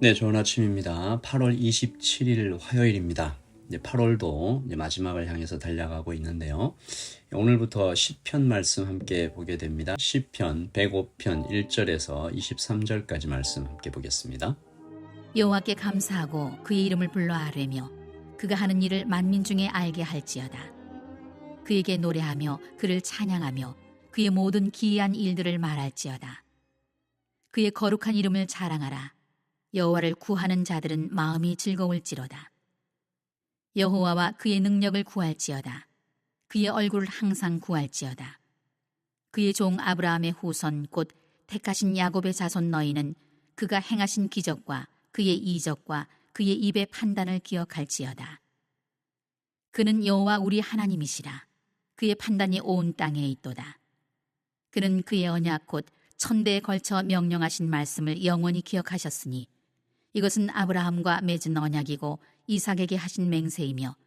네, 좋은 아침입니다. 8월 27일 화요일입니다. 이제 8월도 이제 마지막을 향해서 달려가고 있는데요. 오늘부터 시편 말씀 함께 보게 됩니다. 시편 105편 1절에서 23절까지 말씀 함께 보겠습니다. 여호와께 감사하고 그의 이름을 불러 아뢰며 그가 하는 일을 만민 중에 알게 할지어다. 그에게 노래하며 그를 찬양하며 그의 모든 기이한 일들을 말할지어다. 그의 거룩한 이름을 자랑하라. 여호와를 구하는 자들은 마음이 즐거울지로다. 여호와와 그의 능력을 구할지어다. 그의 얼굴을 항상 구할지어다. 그의 종 아브라함의 후손 곧 택하신 야곱의 자손 너희는 그가 행하신 기적과 그의 이적과 그의 입의 판단을 기억할지어다. 그는 여호와 우리 하나님이시라. 그의 판단이 온 땅에 있도다. 그는 그의 언약 곧 천대에 걸쳐 명령하신 말씀을 영원히 기억하셨으니 이것은 아브라함과 맺은 언약이고 이삭에게 하신 맹세이며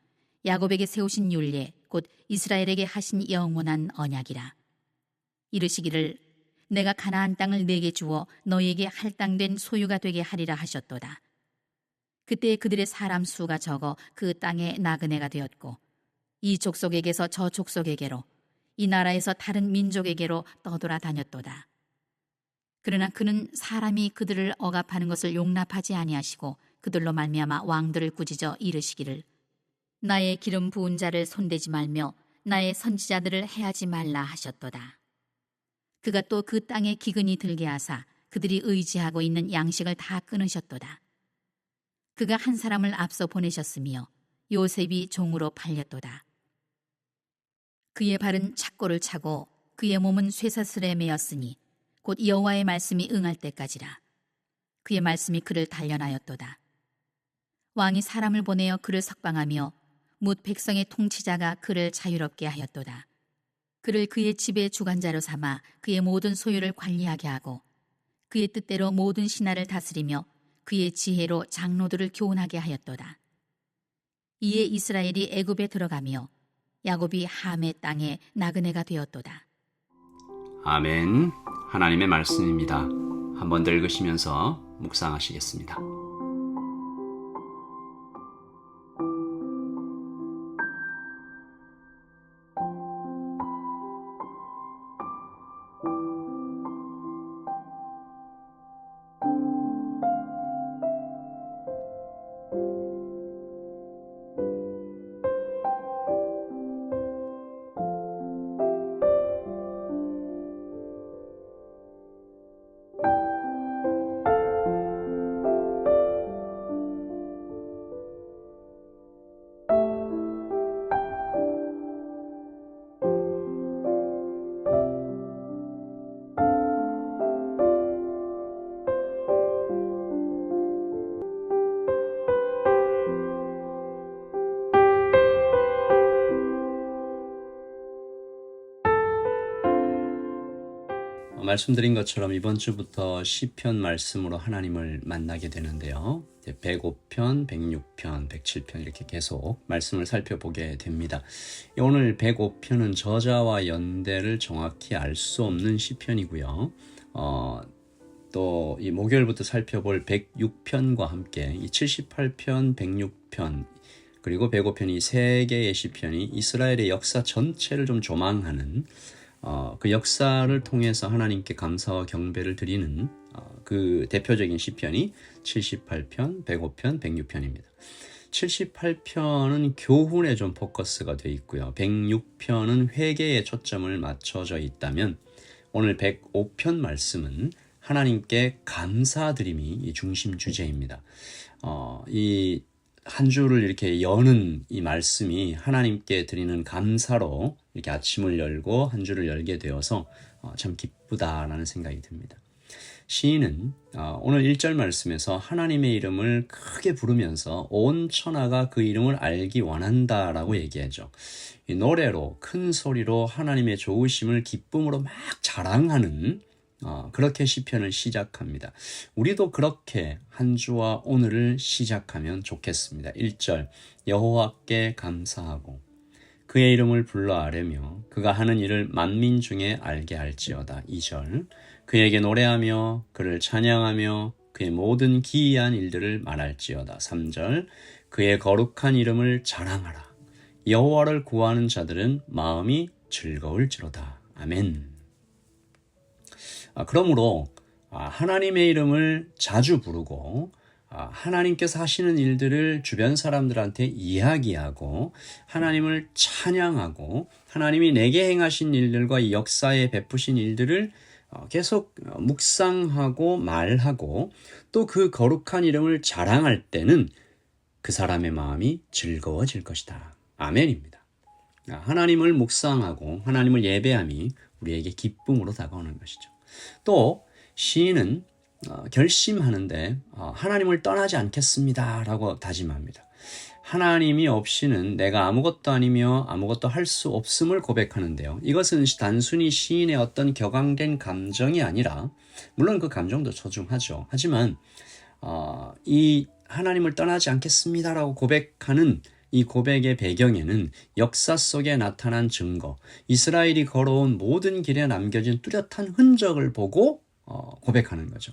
야곱에게 세우신 율례 곧 이스라엘에게 하신 영원한 언약이라. 이르시기를 내가 가나안 땅을 내게 주어 너희에게 할당된 소유가 되게 하리라 하셨도다. 그때 그들의 사람 수가 적어 그 땅에 나그네가 되었고 이 족속에게서 저 족속에게로 이 나라에서 다른 민족에게로 떠돌아다녔도다. 그러나 그는 사람이 그들을 억압하는 것을 용납하지 아니하시고 그들로 말미암아 왕들을 꾸짖어 이르시기를 나의 기름 부은 자를 손대지 말며 나의 선지자들을 해하지 말라 하셨도다. 그가 또 그 땅에 기근이 들게 하사 그들이 의지하고 있는 양식을 다 끊으셨도다. 그가 한 사람을 앞서 보내셨으며 요셉이 종으로 팔렸도다. 그의 발은 착고를 차고 그의 몸은 쇠사슬에 매였으니 곧 여호와의 말씀이 응할 때까지라. 그의 말씀이 그를 단련하였도다. 왕이 사람을 보내어 그를 석방하며 뭇 백성의 통치자가 그를 자유롭게 하였도다. 그를 그의 집의 주관자로 삼아 그의 모든 소유를 관리하게 하고 그의 뜻대로 모든 신하를 다스리며 그의 지혜로 장로들을 교훈하게 하였도다. 이에 이스라엘이 애굽에 들어가며 야곱이 함의 땅에 나그네가 되었도다. 아멘. 하나님의 말씀입니다. 한번 더 읽으시면서 묵상하시겠습니다. 말씀드린 것처럼 이번 주부터 시편 말씀으로 하나님을 만나게 되는데요. 105편, 106편, 107편 이렇게 계속 말씀을 살펴보게 됩니다. 오늘 105편은 저자와 연대를 정확히 알 수 없는 시편이고요. 또 이 목요일부터 살펴볼 106편과 함께 이 78편, 106편 그리고 105편이 세 개의 시편이 이스라엘의 역사 전체를 좀 조망하는 그 역사를 통해서 하나님께 감사와 경배를 드리는 그 대표적인 시편이 78편, 105편, 106편입니다. 78편은 교훈에 좀 포커스가 되어 있고요. 106편은 회개에 초점을 맞춰져 있다면 오늘 105편 말씀은 하나님께 감사드림이 중심 주제입니다. 이 한 주를 이렇게 여는 이 말씀이 하나님께 드리는 감사로 이렇게 아침을 열고 한 주를 열게 되어서 참 기쁘다라는 생각이 듭니다. 시인은 오늘 1절 말씀에서 하나님의 이름을 크게 부르면서 온 천하가 그 이름을 알기 원한다라고 얘기하죠. 이 노래로 큰 소리로 하나님의 좋으심을 기쁨으로 막 자랑하는 그렇게 시편을 시작합니다. 우리도 그렇게 한 주와 오늘을 시작하면 좋겠습니다. 1절 여호와께 감사하고 그의 이름을 불러 아뢰며 그가 하는 일을 만민 중에 알게 할지어다. 2절 그에게 노래하며 그를 찬양하며 그의 모든 기이한 일들을 말할지어다. 3절 그의 거룩한 이름을 자랑하라. 여호와를 구하는 자들은 마음이 즐거울지로다. 아멘. 그러므로 하나님의 이름을 자주 부르고 하나님께서 하시는 일들을 주변 사람들한테 이야기하고 하나님을 찬양하고 하나님이 내게 행하신 일들과 이 역사에 베푸신 일들을 계속 묵상하고 말하고 또 그 거룩한 이름을 자랑할 때는 그 사람의 마음이 즐거워질 것이다. 아멘입니다. 하나님을 묵상하고 하나님을 예배함이 우리에게 기쁨으로 다가오는 것이죠. 또 시인은 결심하는데 하나님을 떠나지 않겠습니다 라고 다짐합니다. 하나님이 없이는 내가 아무것도 아니며 아무것도 할 수 없음을 고백하는데요. 이것은 단순히 시인의 어떤 격앙된 감정이 아니라 물론 그 감정도 소중하죠. 하지만 이 하나님을 떠나지 않겠습니다라고 고백하는 이 고백의 배경에는 역사 속에 나타난 증거, 이스라엘이 걸어온 모든 길에 남겨진 뚜렷한 흔적을 보고 고백하는 거죠.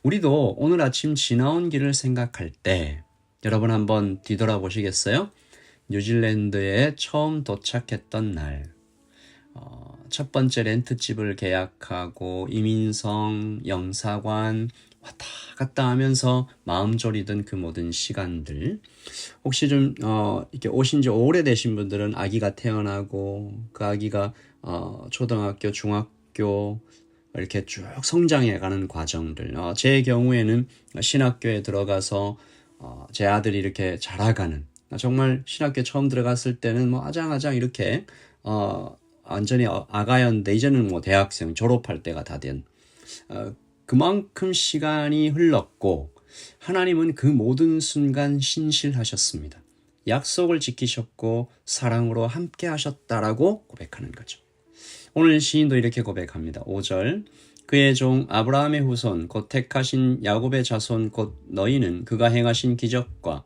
우리도 오늘 아침 지나온 길을 생각할 때 여러분 한번 뒤돌아보시겠어요? 뉴질랜드에 처음 도착했던 날, 첫 번째 렌트집을 계약하고 이민성, 영사관 왔다 갔다 하면서 마음 졸이던 그 모든 시간들, 혹시 좀 이렇게 오신 지 오래되신 분들은 아기가 태어나고 그 아기가 초등학교, 중학교 이렇게 쭉 성장해가는 과정들, 제 경우에는 신학교에 들어가서 제 아들이 이렇게 자라가는, 정말 신학교에 처음 들어갔을 때는 뭐 아장아장 이렇게 완전히 아가였는데 이제는 뭐 대학생 졸업할 때가 다 된, 그만큼 시간이 흘렀고 하나님은 그 모든 순간 신실하셨습니다. 약속을 지키셨고 사랑으로 함께 하셨다라고 고백하는 거죠. 오늘 시인도 이렇게 고백합니다. 5절 그의 종 아브라함의 후손 곧 택하신 야곱의 자손 곧 너희는 그가 행하신 기적과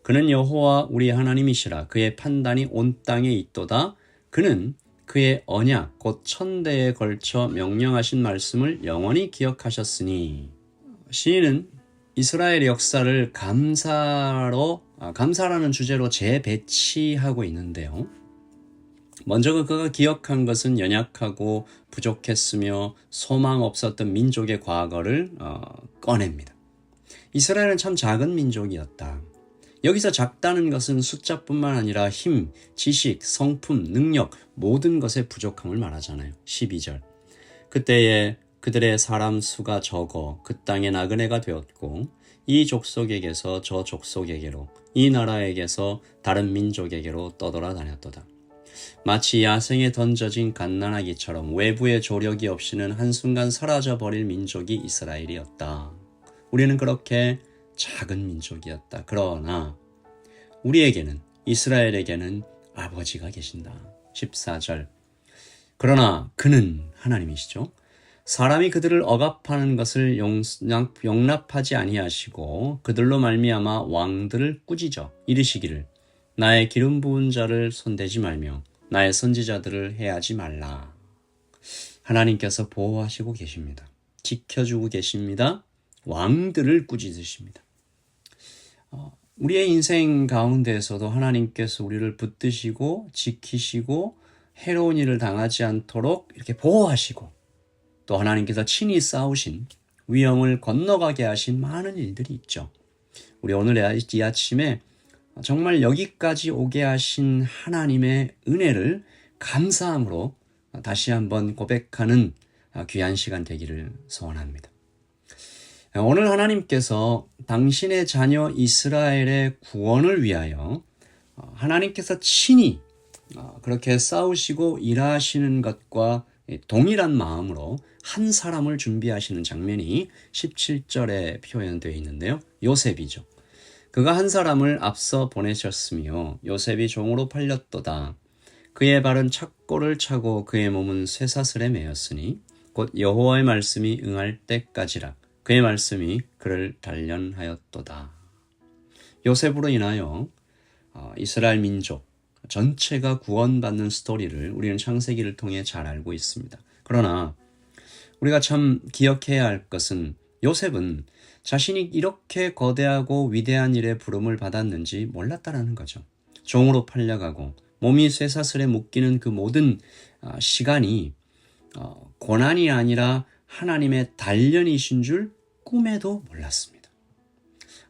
그는 여호와 우리 하나님이시라. 그의 판단이 온 땅에 있도다. 그는 그의 언약 곧 천대에 걸쳐 명령하신 말씀을 영원히 기억하셨으니. 시인은 이스라엘의 역사를 감사라는 주제로 재배치하고 있는데요. 먼저 그가 기억한 것은 연약하고 부족했으며 소망 없었던 민족의 과거를 꺼냅니다. 이스라엘은 참 작은 민족이었다. 여기서 작다는 것은 숫자뿐만 아니라 힘, 지식, 성품, 능력 모든 것의 부족함을 말하잖아요. 12절 그때에 그들의 사람 수가 적어 그 땅의 나그네가 되었고 이 족속에게서 저 족속에게로 이 나라에게서 다른 민족에게로 떠돌아다녔도다. 마치 야생에 던져진 갓난아기처럼 외부의 조력이 없이는 한순간 사라져버릴 민족이 이스라엘이었다. 우리는 그렇게 작은 민족이었다. 그러나 우리에게는, 이스라엘에게는 아버지가 계신다. 14절 그러나 그는 하나님이시죠. 사람이 그들을 억압하는 것을 용납하지 아니하시고 그들로 말미암아 왕들을 꾸짖어 이르시기를 나의 기름 부은 자를 손대지 말며 나의 선지자들을 해하지 말라. 하나님께서 보호하시고 계십니다. 지켜주고 계십니다. 왕들을 꾸짖으십니다. 우리의 인생 가운데에서도 하나님께서 우리를 붙드시고 지키시고 해로운 일을 당하지 않도록 이렇게 보호하시고 또 하나님께서 친히 싸우신 위험을 건너가게 하신 많은 일들이 있죠. 우리 오늘 이 아침에 정말 여기까지 오게 하신 하나님의 은혜를 감사함으로 다시 한번 고백하는 귀한 시간 되기를 소원합니다. 오늘 하나님께서 당신의 자녀 이스라엘의 구원을 위하여 하나님께서 친히 그렇게 싸우시고 일하시는 것과 동일한 마음으로 한 사람을 준비하시는 장면이 17절에 표현되어 있는데요. 요셉이죠. 그가 한 사람을 앞서 보내셨으며 요셉이 종으로 팔렸도다. 그의 발은 착고를 차고 그의 몸은 쇠사슬에 매였으니 곧 여호와의 말씀이 응할 때까지라. 그의 말씀이 그를 단련하였도다. 요셉으로 인하여 이스라엘 민족 전체가 구원받는 스토리를 우리는 창세기를 통해 잘 알고 있습니다. 그러나 우리가 참 기억해야 할 것은 요셉은 자신이 이렇게 거대하고 위대한 일에 부름을 받았는지 몰랐다라는 거죠. 종으로 팔려가고 몸이 쇠사슬에 묶이는 그 모든 시간이 고난이 아니라 하나님의 단련이신 줄 꿈에도 몰랐습니다.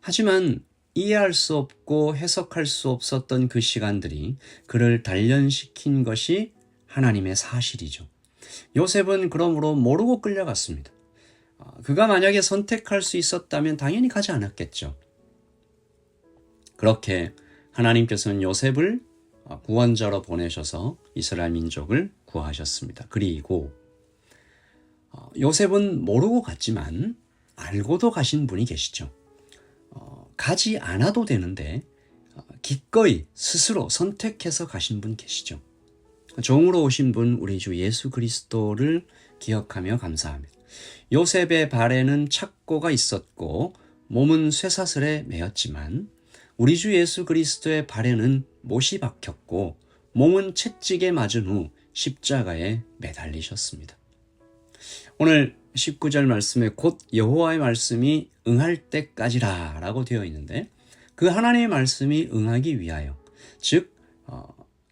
하지만 이해할 수 없고 해석할 수 없었던 그 시간들이 그를 단련시킨 것이 하나님의 사실이죠. 요셉은 그러므로 모르고 끌려갔습니다. 그가 만약에 선택할 수 있었다면 당연히 가지 않았겠죠. 그렇게 하나님께서는 요셉을 구원자로 보내셔서 이스라엘 민족을 구하셨습니다. 그리고 요셉은 모르고 갔지만 알고도 가신 분이 계시죠. 가지 않아도 되는데 기꺼이 스스로 선택해서 가신 분 계시죠. 종으로 오신 분 우리 주 예수 그리스도를 기억하며 감사합니다. 요셉의 발에는 착고가 있었고 몸은 쇠사슬에 매였지만 우리 주 예수 그리스도의 발에는 못이 박혔고 몸은 채찍에 맞은 후 십자가에 매달리셨습니다. 오늘 19절 말씀에 곧 여호와의 말씀이 응할 때까지라 라고 되어 있는데 그 하나님의 말씀이 응하기 위하여 즉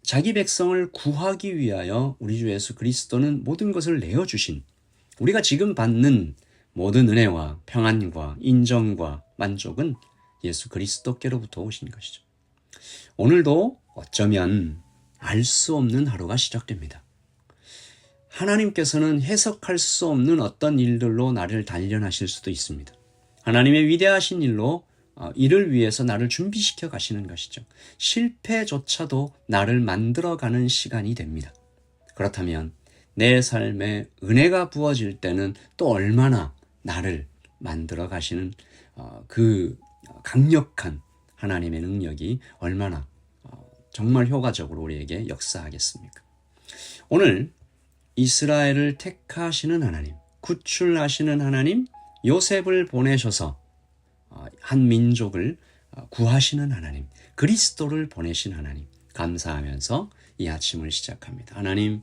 자기 백성을 구하기 위하여 우리 주 예수 그리스도는 모든 것을 내어주신 우리가 지금 받는 모든 은혜와 평안과 인정과 만족은 예수 그리스도께로부터 오신 것이죠. 오늘도 어쩌면 알 수 없는 하루가 시작됩니다. 하나님께서는 해석할 수 없는 어떤 일들로 나를 단련하실 수도 있습니다. 하나님의 위대하신 일로 이를 위해서 나를 준비시켜 가시는 것이죠. 실패조차도 나를 만들어가는 시간이 됩니다. 그렇다면 내 삶에 은혜가 부어질 때는 또 얼마나 나를 만들어 가시는 그 강력한 하나님의 능력이 얼마나 정말 효과적으로 우리에게 역사하겠습니까? 오늘 이스라엘을 택하시는 하나님, 구출하시는 하나님, 요셉을 보내셔서 한 민족을 구하시는 하나님, 그리스도를 보내신 하나님 감사하면서 이 아침을 시작합니다. 하나님,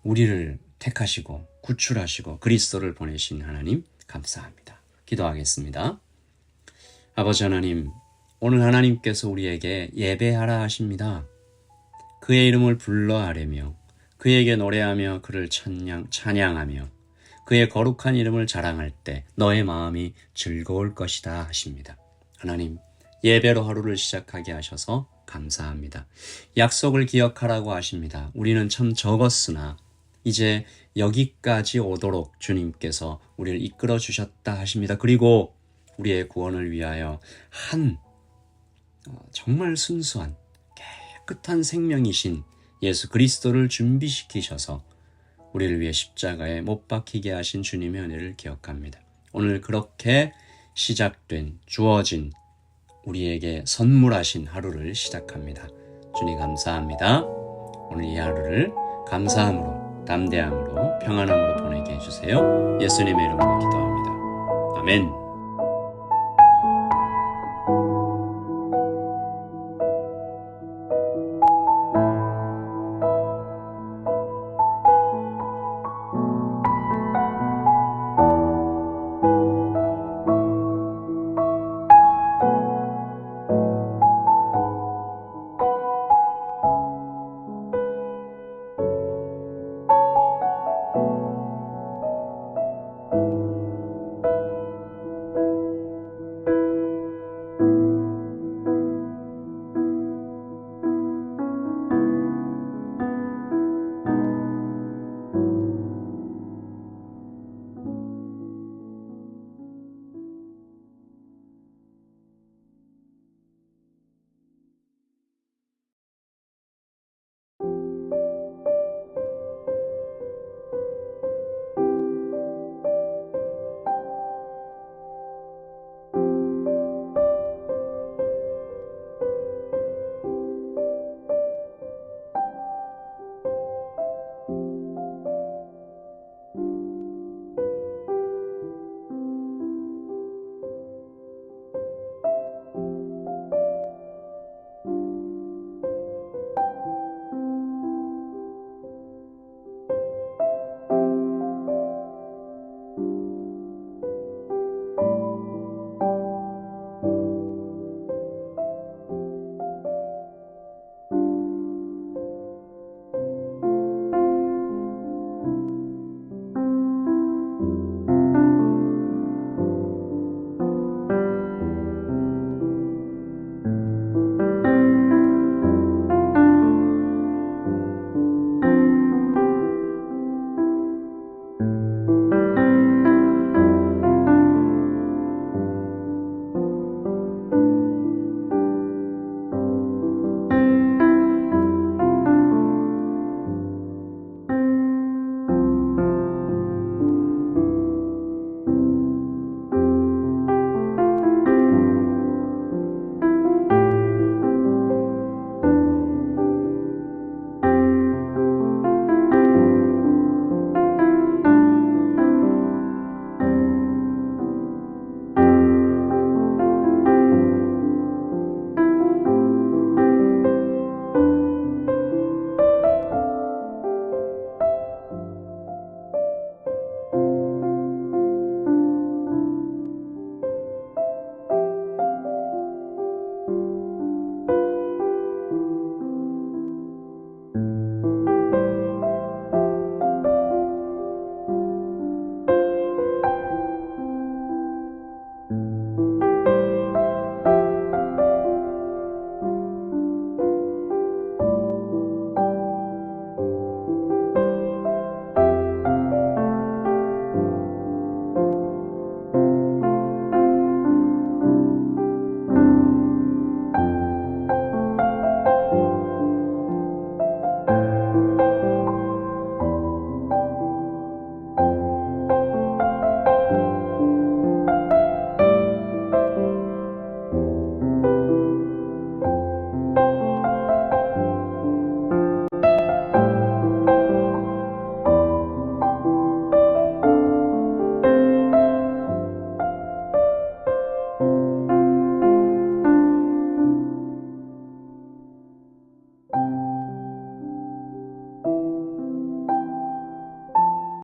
우리를 택하시고 구출하시고 그리스도를 보내신 하나님 감사합니다. 기도하겠습니다. 아버지 하나님, 오늘 하나님께서 우리에게 예배하라 하십니다. 그의 이름을 불러 아뢰며 그에게 노래하며 그를 찬양하며 그의 거룩한 이름을 자랑할 때 너의 마음이 즐거울 것이다 하십니다. 하나님, 예배로 하루를 시작하게 하셔서 감사합니다. 약속을 기억하라고 하십니다. 우리는 참 적었으나 이제 여기까지 오도록 주님께서 우리를 이끌어 주셨다 하십니다. 그리고 우리의 구원을 위하여 한 정말 순수한 깨끗한 생명이신 예수 그리스도를 준비시키셔서 우리를 위해 십자가에 못 박히게 하신 주님의 은혜를 기억합니다. 오늘 그렇게 시작된 주어진 우리에게 선물하신 하루를 시작합니다. 주님 감사합니다. 오늘 이 하루를 감사함으로 담대함으로 평안함으로 보내게 해주세요. 예수님의 이름으로 기도합니다. 아멘.